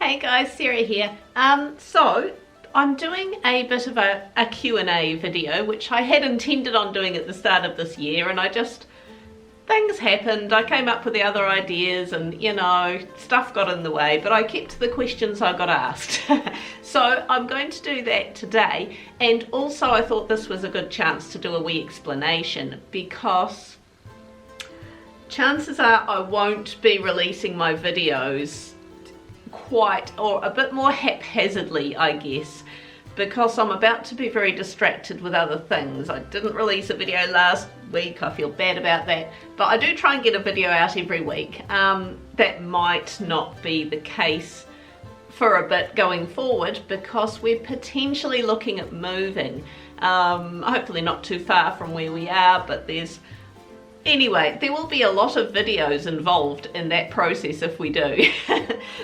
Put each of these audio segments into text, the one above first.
Hey guys, Sarah here. So I'm doing a bit of a Q&A video, which I had intended on doing at the start of this year, and things happened. I came up with the other ideas and, stuff got in the way, but I kept to the questions I got asked. So I'm going to do that today, and also I thought this was a good chance to do a wee explanation, because chances are I won't be releasing my videos quite, or a bit more haphazardly, I guess, because I'm about to be very distracted with other things. I didn't release a video last week, I feel bad about that, but I do try and get a video out every week. That might not be the case for a bit going forward, because we're potentially looking at moving, hopefully not too far from where we are, but anyway, there will be a lot of videos involved in that process if we do.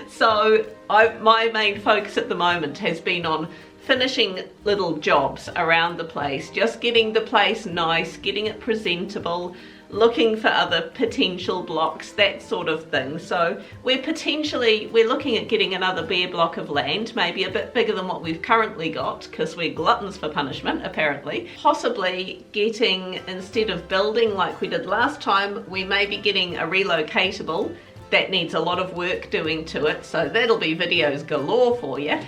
So my main focus at the moment has been on finishing little jobs around the place, just getting the place nice, getting it presentable, looking for other potential blocks, that sort of thing. So we're looking at getting another bare block of land, maybe a bit bigger than what we've currently got, because we're gluttons for punishment apparently. Possibly getting, instead of building like we did last time, we may be getting a relocatable. That needs a lot of work doing to it, so that'll be videos galore for you,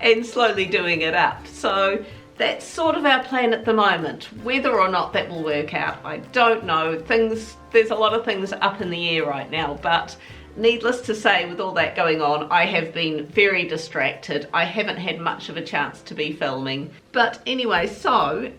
and slowly doing it up. So that's sort of our plan at the moment. Whether or not that will work out, I don't know. There's a lot of things up in the air right now, but needless to say, with all that going on, I have been very distracted. I haven't had much of a chance to be filming. But anyway, so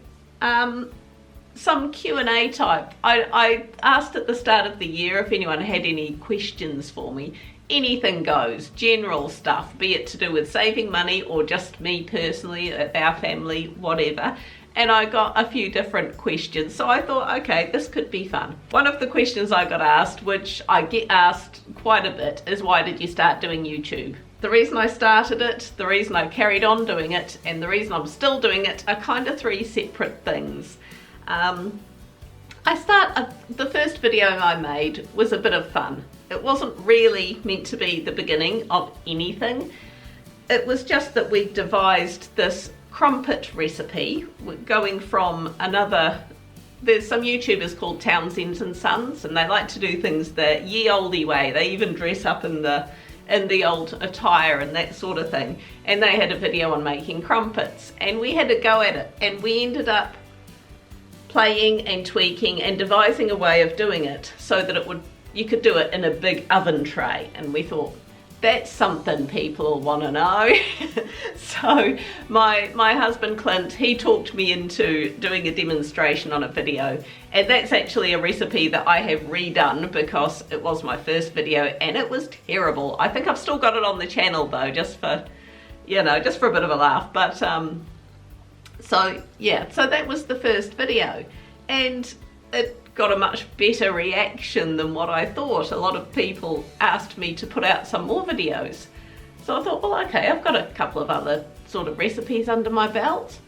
some Q&A type. I asked at the start of the year if anyone had any questions for me. Anything goes, general stuff, be it to do with saving money or just me personally, our family, whatever. And I got a few different questions, so I thought, okay, this could be fun. One of the questions I got asked, which I get asked quite a bit, is why did you start doing YouTube? The reason I started it, the reason I carried on doing it, and the reason I'm still doing it are kind of three separate things. The first video I made was a bit of fun. It wasn't really meant to be the beginning of anything. It was just that we devised this crumpet recipe, going from there's some YouTubers called Townsend and Sons, and they like to do things the ye olde way. They even dress up in the old attire and that sort of thing. And they had a video on making crumpets, and we had a go at it, and we ended up playing and tweaking and devising a way of doing it so that you could do it in a big oven tray. And we thought, that's something people want to know. So my husband Clint, he talked me into doing a demonstration on a video, and that's actually a recipe that I have redone because it was my first video and it was terrible. I think I've still got it on the channel though, just for a bit of a laugh. But so yeah, so that was the first video, and it got a much better reaction than what I thought. A lot of people asked me to put out some more videos. So I thought, well, okay, I've got a couple of other sort of recipes under my belt.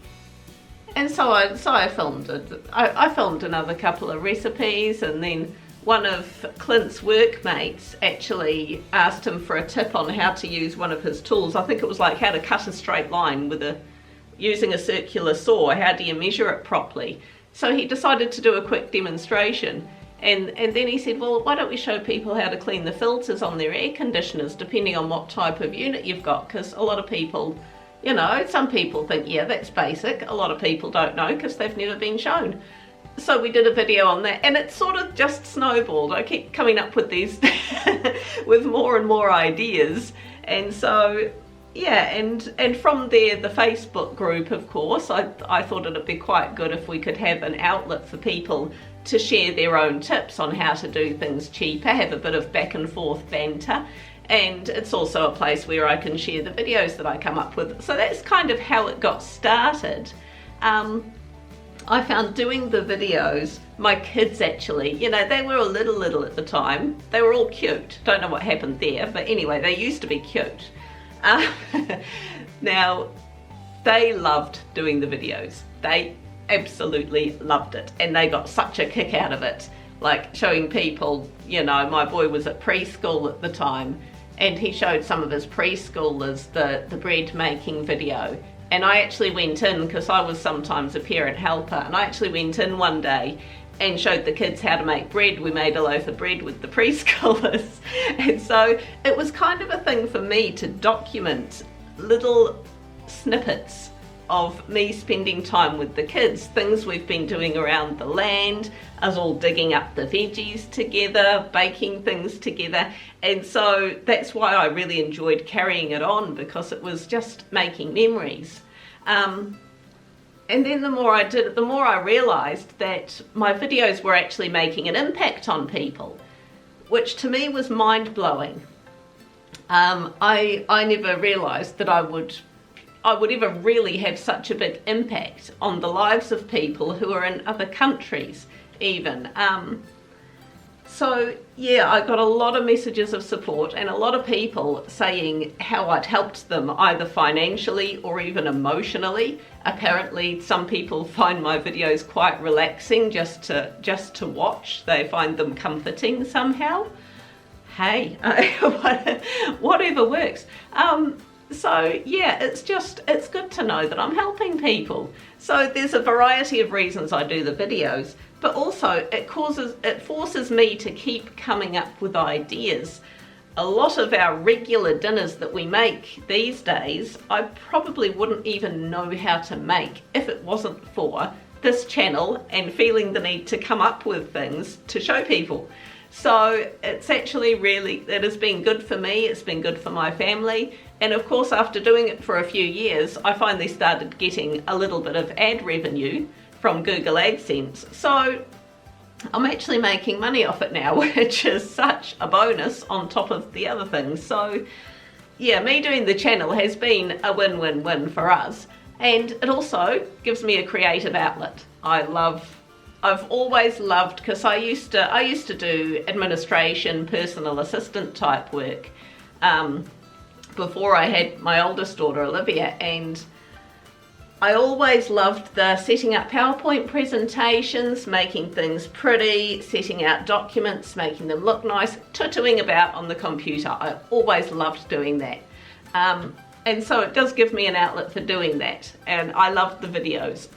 And so I filmed it. I filmed another couple of recipes, and then one of Clint's workmates actually asked him for a tip on how to use one of his tools. I think it was like how to cut a straight line using a circular saw. How do you measure it properly? So he decided to do a quick demonstration, and then he said, well, why don't we show people how to clean the filters on their air conditioners depending on what type of unit you've got, because a lot of people, some people think, yeah, that's basic. A lot of people don't know because they've never been shown. So we did a video on that, and it sort of just snowballed. I keep coming up with these with more and more ideas, and so yeah, and from there, the Facebook group, of course, I thought it'd be quite good if we could have an outlet for people to share their own tips on how to do things cheaper, have a bit of back and forth banter, and it's also a place where I can share the videos that I come up with. So that's kind of how it got started. I found doing the videos, my kids actually, they were a little at the time. They were all cute. Don't know what happened there, but anyway, they used to be cute. Now, they loved doing the videos. They absolutely loved it, and they got such a kick out of it, like showing people, my boy was at preschool at the time, and he showed some of his preschoolers the bread making video. And I actually went in, because I was sometimes a parent helper, and I actually went in one day and showed the kids how to make bread. We made a loaf of bread with the preschoolers. And so it was kind of a thing for me to document little snippets of me spending time with the kids, things we've been doing around the land, us all digging up the veggies together, baking things together. And so that's why I really enjoyed carrying it on, because it was just making memories. And then the more I did it, the more I realised that my videos were actually making an impact on people, which to me was mind-blowing. I never realised that I would ever really have such a big impact on the lives of people who are in other countries even. So yeah, I got a lot of messages of support and a lot of people saying how I'd helped them either financially or even emotionally. Apparently some people find my videos quite relaxing just to watch. They find them comforting somehow. Hey, whatever works. So yeah, it's good to know that I'm helping people. So there's a variety of reasons I do the videos, but also it forces me to keep coming up with ideas. A lot of our regular dinners that we make these days, I probably wouldn't even know how to make if it wasn't for this channel and feeling the need to come up with things to show people. So it's actually it has been good for me, it's been good for my family, and of course after doing it for a few years I finally started getting a little bit of ad revenue from Google AdSense. So I'm actually making money off it now, which is such a bonus on top of the other things. So yeah, me doing the channel has been a win-win-win for us, and it also gives me a creative outlet. I've always loved, because I used to do administration, personal assistant type work before I had my oldest daughter Olivia, and I always loved the setting up PowerPoint presentations, making things pretty, setting out documents, making them look nice, tutuing about on the computer. I always loved doing that. And so it does give me an outlet for doing that, and I love the videos.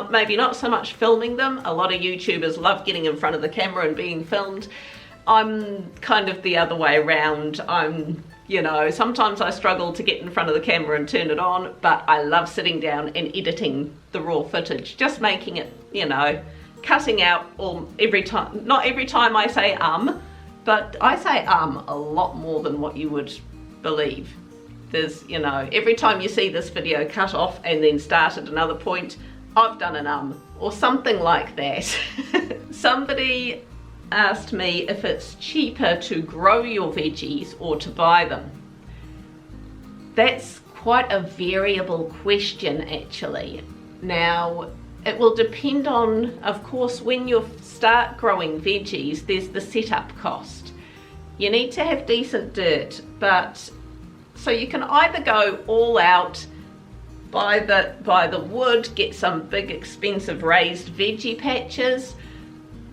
Maybe not so much filming them. A lot of YouTubers love getting in front of the camera and being filmed. I'm kind of the other way around. Sometimes I struggle to get in front of the camera and turn it on, but I love sitting down and editing the raw footage, just making it, cutting out not every time I say but I say a lot more than what you would believe. There's, every time you see this video cut off and then start at another point, I've done an or something like that. Somebody asked me if it's cheaper to grow your veggies or to buy them. That's quite a variable question actually. Now, it will depend on, of course, when you start growing veggies, there's the setup cost. You need to have decent dirt, so you can either go all out, buy the wood, get some big expensive raised veggie patches,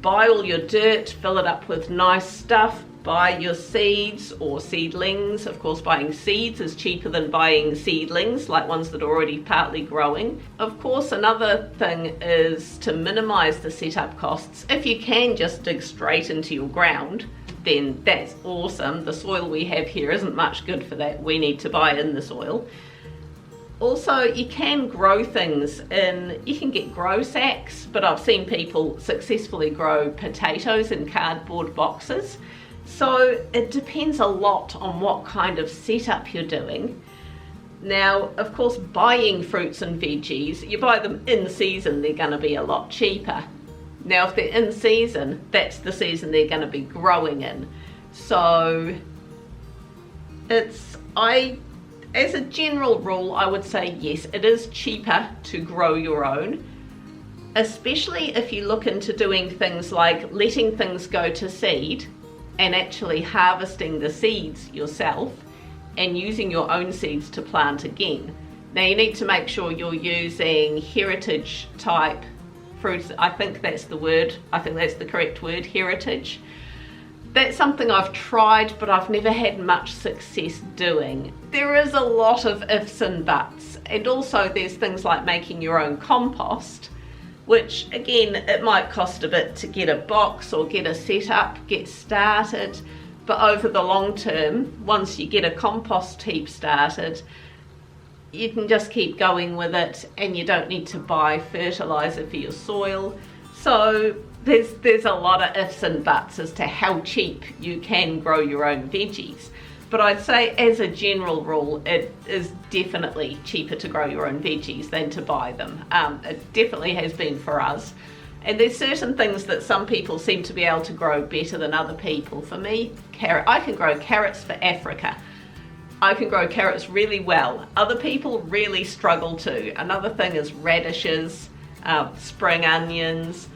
buy all your dirt, fill it up with nice stuff, buy your seeds or seedlings. Of course, buying seeds is cheaper than buying seedlings, like ones that are already partly growing. Of course, another thing is to minimize the setup costs. If you can just dig straight into your ground, then that's awesome. The soil we have here isn't much good for that. We need to buy in the soil. Also, you can grow things you can get grow sacks, but I've seen people successfully grow potatoes in cardboard boxes. So it depends a lot on what kind of setup you're doing. Now, of course, buying fruits and veggies, you buy them in season, they're going to be a lot cheaper. Now, if they're in season, that's the season they're going to be growing in. So as a general rule, I would say yes, it is cheaper to grow your own, especially if you look into doing things like letting things go to seed and actually harvesting the seeds yourself and using your own seeds to plant again. Now, you need to make sure you're using heritage type fruits. I think that's the word. I think that's the correct word, heritage. That's something I've tried, but I've never had much success doing. There is a lot of ifs and buts, and also there's things like making your own compost, which again, it might cost a bit to get a box or get a setup, get started, but over the long term, once you get a compost heap started, you can just keep going with it, and you don't need to buy fertilizer for your soil. So there's a lot of ifs and buts as to how cheap you can grow your own veggies. But I'd say as a general rule, it is definitely cheaper to grow your own veggies than to buy them. It definitely has been for us. And there's certain things that some people seem to be able to grow better than other people. For me, I can grow carrots for Africa. I can grow carrots really well. Other people really struggle to. Another thing is radishes, spring onions,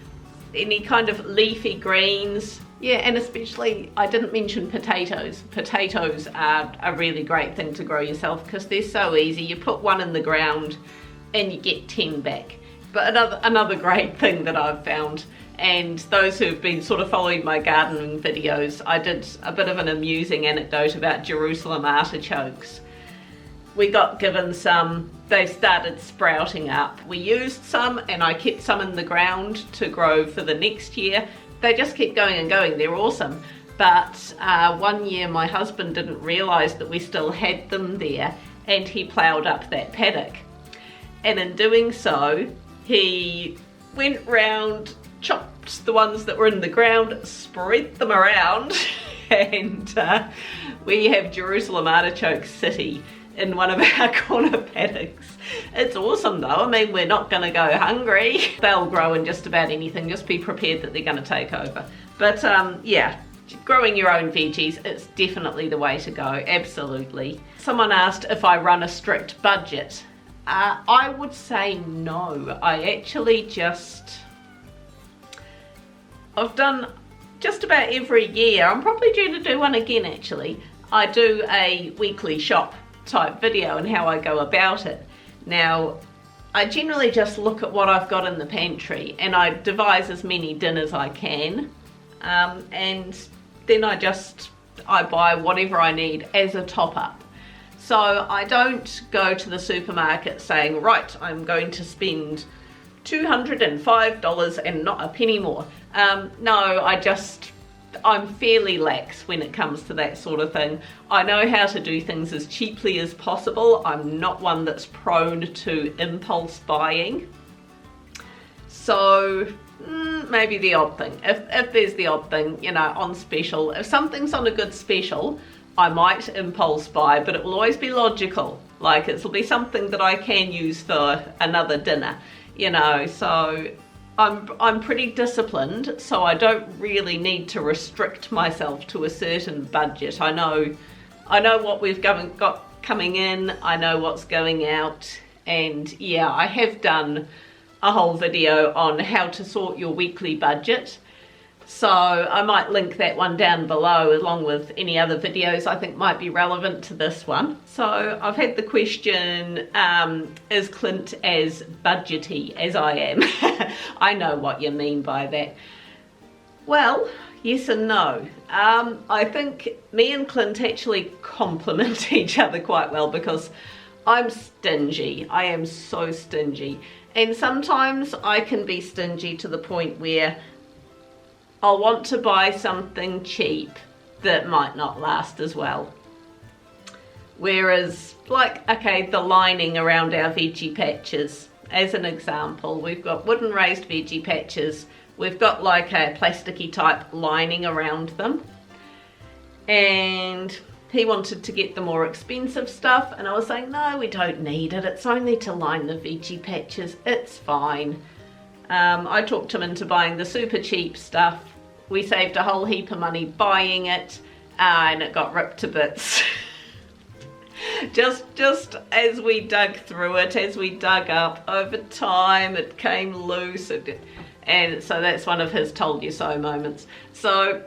any kind of leafy greens. Yeah, and especially, I didn't mention potatoes. Potatoes are a really great thing to grow yourself because they're so easy. You put one in the ground and you get 10 back. But another great thing that I've found, and those who've been sort of following my gardening videos, I did a bit of an amusing anecdote about Jerusalem artichokes. We got given some, they started sprouting up. We used some and I kept some in the ground to grow for the next year. They just keep going and going, they're awesome. But one year my husband didn't realise that we still had them there, and he ploughed up that paddock. And in doing so, he went round, chopped the ones that were in the ground, spread them around, and we have Jerusalem artichoke city in one of our corner paddocks. It's awesome though. I mean, we're not going to go hungry. They'll grow in just about anything. Just be prepared that they're going to take over. But yeah, growing your own veggies, it's definitely the way to go. Absolutely. Someone asked if I run a strict budget. I would say no. I've done just about every year. I'm probably due to do one again actually. I do a weekly shop type video and how I go about it. Now, I generally just look at what I've got in the pantry and I devise as many dinners I can, and then I buy whatever I need as a top up. So I don't go to the supermarket saying, right, I'm going to spend $205 and not a penny more. No, I'm fairly lax when it comes to that sort of thing. I know how to do things as cheaply as possible. I'm not one that's prone to impulse buying. So maybe the odd thing. If there's the odd thing, you know, on special, if something's on a good special, I might impulse buy, but it will always be logical. Like it'll be something that I can use for another dinner, you know, so I'm pretty disciplined, so I don't really need to restrict myself to a certain budget. I know what we've got coming in, I know what's going out, and yeah, I have done a whole video on how to sort your weekly budget. So I might link that one down below along with any other videos I think might be relevant to this one. So I've had the question, is Clint as budgety as I am? I know what you mean by that. Well, yes and no. I think me and Clint actually complement each other quite well because I'm stingy. I am so stingy. And sometimes I can be stingy to the point where I'll want to buy something cheap that might not last as well. Whereas, like, okay, the lining around our veggie patches, as an example, we've got wooden raised veggie patches. We've got like a plasticky type lining around them. And he wanted to get the more expensive stuff, and I was saying, no, we don't need it. It's only to line the veggie patches. It's fine. I talked him into buying the super cheap stuff. We saved a whole heap of money buying it, and it got ripped to bits. just as we dug through it, as we dug up, over time it came loose, and so that's one of his told you so moments. So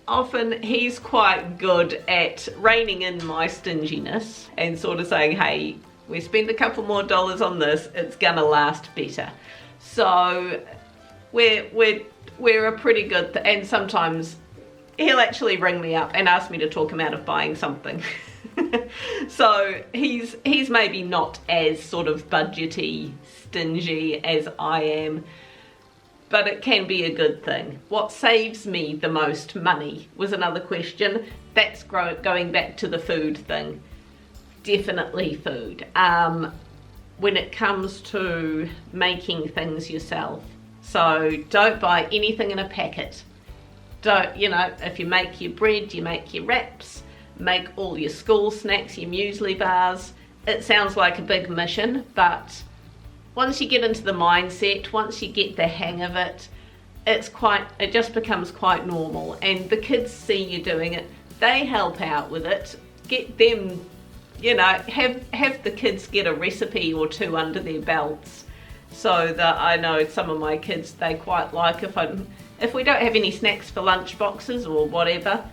often he's quite good at reining in my stinginess and sort of saying, hey, we spend a couple more dollars on this, it's gonna last better. So we're a pretty good, and sometimes he'll actually ring me up and ask me to talk him out of buying something. So he's maybe not as sort of budgety, stingy as I am, but it can be a good thing. What saves me the most money was another question. That's going back to the food thing. Definitely food. When it comes to making things yourself. So don't buy anything in a packet. Don't, you know, if you make your bread, you make your wraps, make all your school snacks, your muesli bars. It sounds like a big mission, but once you get into the mindset, once you get the hang of it, it just becomes quite normal, and the kids see you doing it, they help out with it, get them, you know, have the kids get a recipe or two under their belts, so that I know some of my kids, they quite like if we don't have any snacks for lunch boxes or whatever,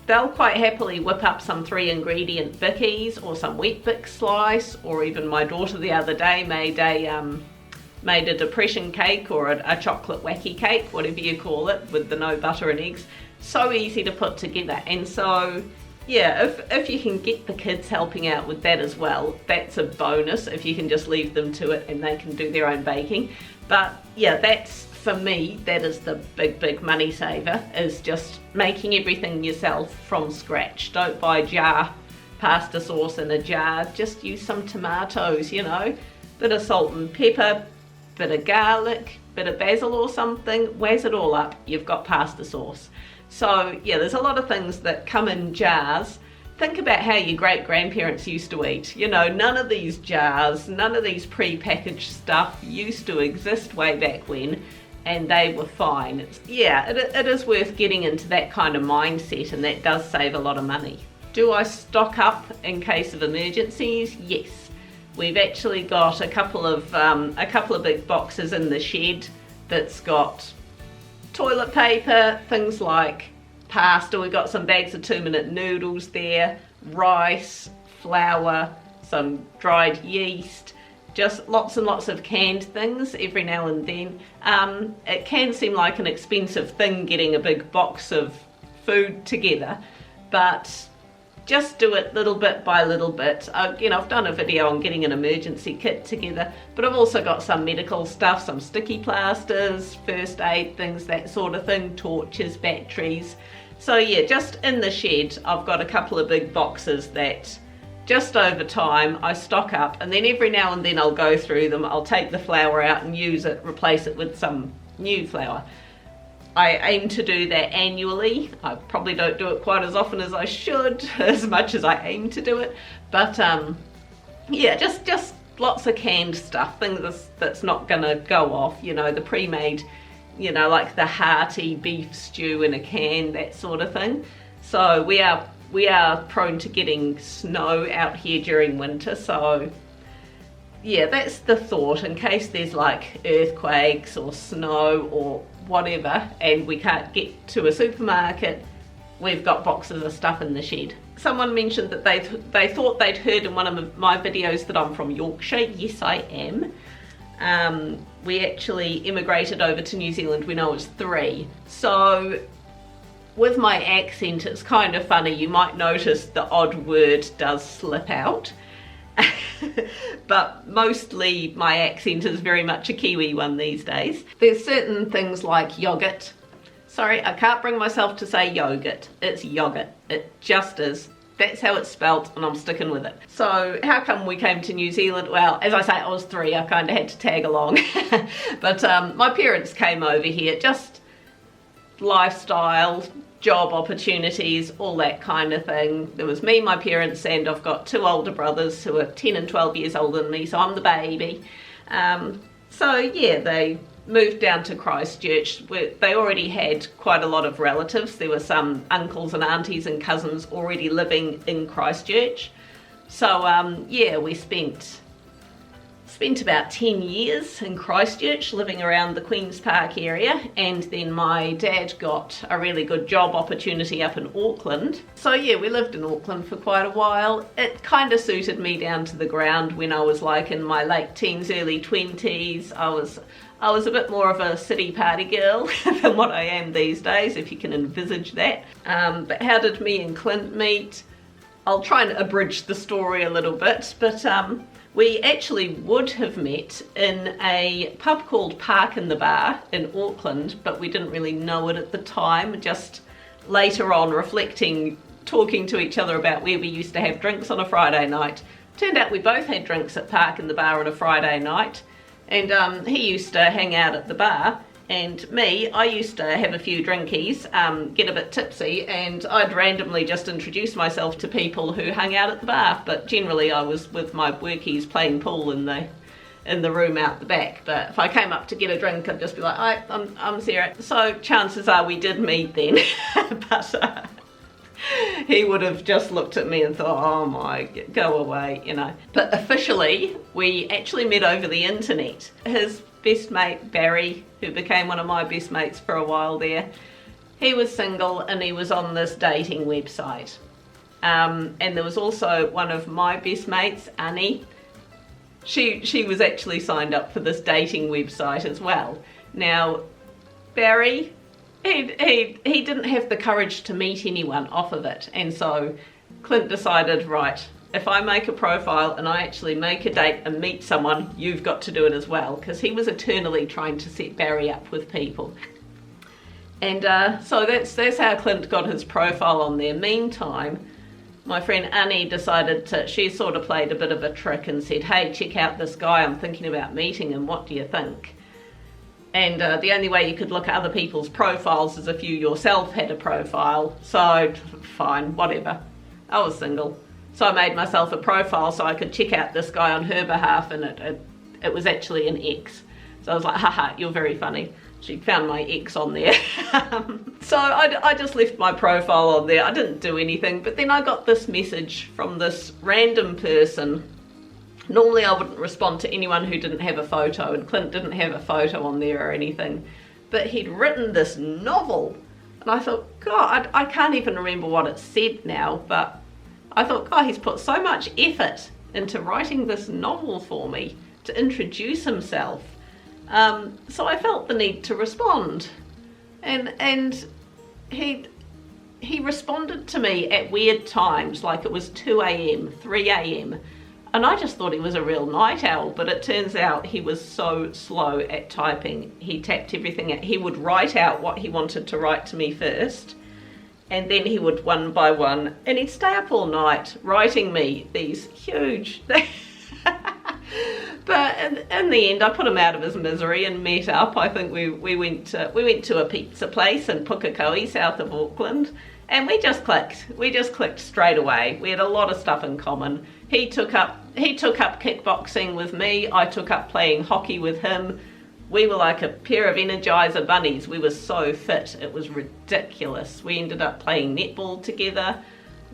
they'll quite happily whip up some 3-ingredient bickies or some wheat bix slice, or even my daughter the other day made a depression cake or a chocolate wacky cake, whatever you call it, with the no butter and eggs. So easy to put together. And so yeah, if you can get the kids helping out with that as well, that's a bonus, if you can just leave them to it and they can do their own baking. But yeah, that's, for me, that is the big money saver, is just making everything yourself from scratch. Don't buy jar pasta sauce in a jar, just use some tomatoes, you know, bit of salt and pepper, bit of garlic, bit of basil or something, whazz it all up, you've got pasta sauce. So yeah, there's a lot of things that come in jars. Think about how your great-grandparents used to eat. You know, none of these jars, none of these pre-packaged stuff used to exist way back when, and they were fine. It is worth getting into that kind of mindset, and that does save a lot of money. Do I stock up in case of emergencies? Yes. We've actually got a couple of big boxes in the shed that's got toilet paper, things like pasta, we've got some bags of 2-minute noodles there, rice, flour, some dried yeast, just lots and lots of canned things every now and then. It can seem like an expensive thing getting a big box of food together, but just do it little bit by little bit. You know, I've done a video on getting an emergency kit together, but I've also got some medical stuff, some sticky plasters, first aid things, that sort of thing, torches, batteries. So yeah, just in the shed, I've got a couple of big boxes that just over time I stock up, and then every now and then I'll go through them, I'll take the flour out and use it, replace it with some new flour. I aim to do that annually. I probably don't do it quite as often as I should, as much as I aim to do it. But yeah, just lots of canned stuff, things that's not gonna go off, you know, the pre-made, you know, like the hearty beef stew in a can, that sort of thing. So we are prone to getting snow out here during winter, so yeah, that's the thought, in case there's like earthquakes or snow or whatever and we can't get to a supermarket, we've got boxes of stuff in the shed. Someone mentioned that they thought they'd heard in one of my videos that I'm from Yorkshire. Yes, I am. We actually immigrated over to New Zealand when I was 3. So with my accent, it's kind of funny. You might notice the odd word does slip out. But mostly my accent is very much a Kiwi one these days. There's certain things like yogurt. Sorry, I can't bring myself to say yogurt. It's yogurt. It just is. That's how it's spelt, and I'm sticking with it. So how come we came to New Zealand? Well, as I say, I was 3. I kind of had to tag along. But my parents came over here, just lifestyle, job opportunities, all that kind of thing. There was me, my parents, and I've got 2 older brothers who are 10 and 12 years older than me, so I'm the baby. So yeah, they moved down to Christchurch, where they already had quite a lot of relatives. There were some uncles and aunties and cousins already living in Christchurch. So yeah, we spent about 10 years in Christchurch, living around the Queen's Park area, and then my dad got a really good job opportunity up in Auckland. So yeah, we lived in Auckland for quite a while. It kind of suited me down to the ground when I was like in my late teens, early 20s. I was a bit more of a city party girl than what I am these days, if you can envisage that. But how did me and Clint meet? I'll try and abridge the story a little bit, but we actually would have met in a pub called Park in the Bar in Auckland, but we didn't really know it at the time. Just later on, reflecting, talking to each other about where we used to have drinks on a Friday night, turned out we both had drinks at Park in the Bar on a Friday night, and he used to hang out at the bar, and me, I used to have a few drinkies, get a bit tipsy, and I'd randomly just introduce myself to people who hung out at the bar, but generally I was with my workies playing pool in the room out the back. But if I came up to get a drink, I'd just be like, "Hi, I'm Sarah." So chances are we did meet then, but he would have just looked at me and thought, "Oh my, go away," you know. But officially, we actually met over the internet. His best mate, Barry, who became one of my best mates for a while there, he was single and he was on this dating website. And there was also one of my best mates, Annie. She was actually signed up for this dating website as well. Now, Barry, he didn't have the courage to meet anyone off of it, and so Clint decided, right, if I make a profile and I actually make a date and meet someone, you've got to do it as well, because he was eternally trying to set Barry up with people. And so that's how Clint got his profile on there. Meantime, my friend Annie decided she sort of played a bit of a trick and said, "Hey, check out this guy, I'm thinking about meeting him, what do you think?" And the only way you could look at other people's profiles is if you yourself had a profile. So fine, whatever. I was single. So I made myself a profile so I could check out this guy on her behalf, and it was actually an ex. So I was like, "Haha, you're very funny." She found my ex on there. So I just left my profile on there. I didn't do anything, but then I got this message from this random person. Normally I wouldn't respond to anyone who didn't have a photo, and Clint didn't have a photo on there or anything. But he'd written this novel, and I thought, God, I can't even remember what it said now, but I thought, God, he's put so much effort into writing this novel for me to introduce himself. So I felt the need to respond. And he responded to me at weird times, like it was 2 a.m, 3 a.m. And I just thought he was a real night owl, but it turns out he was so slow at typing. He tapped everything out. He would write out what he wanted to write to me first, and then he would one by one, and he'd stay up all night writing me these huge things. But in the end, I put him out of his misery and met up. I think we went to a pizza place in Pukekohe, south of Auckland, and we just clicked. We just clicked straight away. We had a lot of stuff in common. He took up kickboxing with me. I took up playing hockey with him. We were like a pair of Energizer bunnies. We were so fit, it was ridiculous. We ended up playing netball together.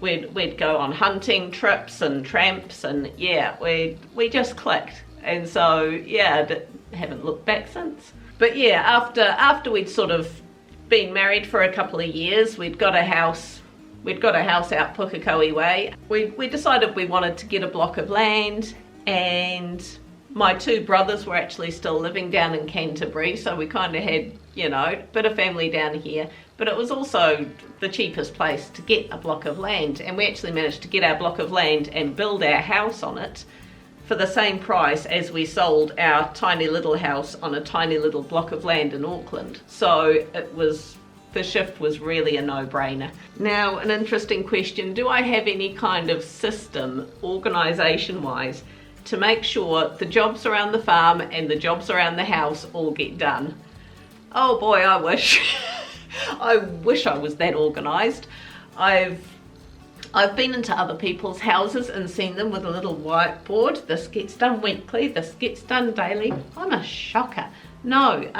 We'd go on hunting trips and tramps, and yeah, we just clicked. And so yeah, haven't looked back since. But yeah, after we'd sort of been married for a couple of years, we'd got a house out Pukekohe way. We decided we wanted to get a block of land, and my two brothers were actually still living down in Canterbury, so we kind of had, you know, a bit of family down here, but it was also the cheapest place to get a block of land, and we actually managed to get our block of land and build our house on it for the same price as we sold our tiny little house on a tiny little block of land in Auckland. So the shift was really a no-brainer. Now, an interesting question: do I have any kind of system, organisation-wise, to make sure the jobs around the farm and the jobs around the house all get done? Oh boy, I wish. I wish I was that organised. I've been into other people's houses and seen them with a little whiteboard. This gets done weekly, this gets done daily. I'm a shocker. No,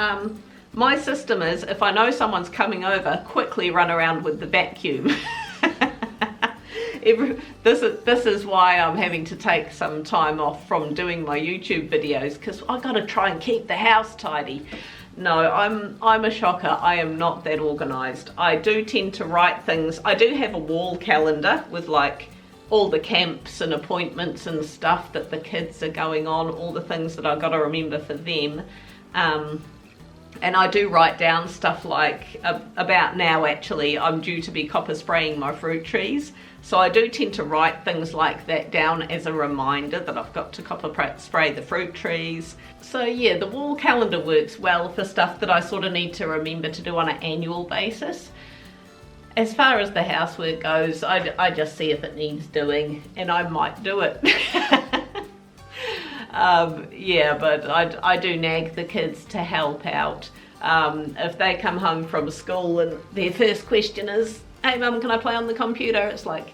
my system is, if I know someone's coming over, quickly run around with the vacuum. This is why I'm having to take some time off from doing my YouTube videos, because I've got to try and keep the house tidy. No, I'm a shocker. I am not that organised. I do tend to write things. I do have a wall calendar with like all the camps and appointments and stuff that the kids are going on, all the things that I've got to remember for them. And I do write down stuff like, about now actually, I'm due to be copper spraying my fruit trees. So I do tend to write things like that down as a reminder that I've got to copper spray the fruit trees. So yeah, the wall calendar works well for stuff that I sort of need to remember to do on an annual basis. As far as the housework goes, I just see if it needs doing, and I might do it. Yeah, but I do nag the kids to help out. If they come home from school and their first question is, "Hey mum, can I play on the computer?" It's like,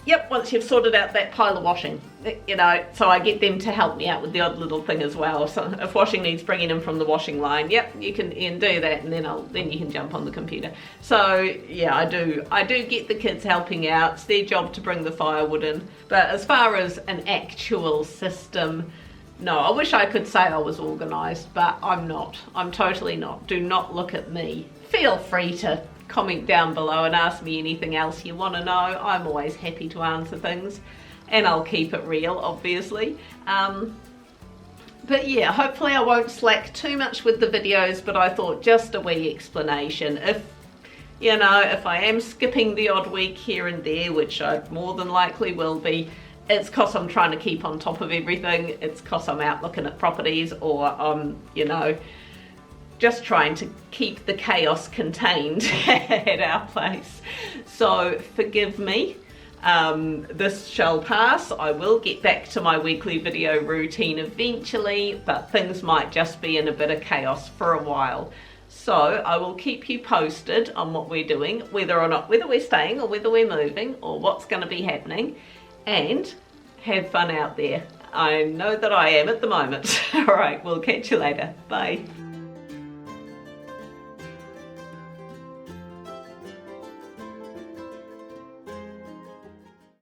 yep, once you've sorted out that pile of washing, you know. So I get them to help me out with the odd little thing as well. So if washing needs bringing in from the washing line, yep, you can do that, and then you can jump on the computer. So yeah, I do get the kids helping out. It's their job to bring the firewood in. But as far as an actual system, no, I wish I could say I was organised, but I'm not. I'm totally not. Do not look at me. Feel free to comment down below and ask me anything else you want to know. I'm always happy to answer things, and I'll keep it real, obviously. But yeah, hopefully I won't slack too much with the videos, but I thought just a wee explanation. If, you know, if I am skipping the odd week here and there, which I more than likely will be, it's because I'm trying to keep on top of everything. It's because I'm out looking at properties, or I'm, you know, just trying to keep the chaos contained at our place. So forgive me. This shall pass. I will get back to my weekly video routine eventually, but things might just be in a bit of chaos for a while. So I will keep you posted on what we're doing, whether we're staying or whether we're moving, or what's going to be happening. And have fun out there. I know that I am at the moment. All right, we'll catch you later. Bye.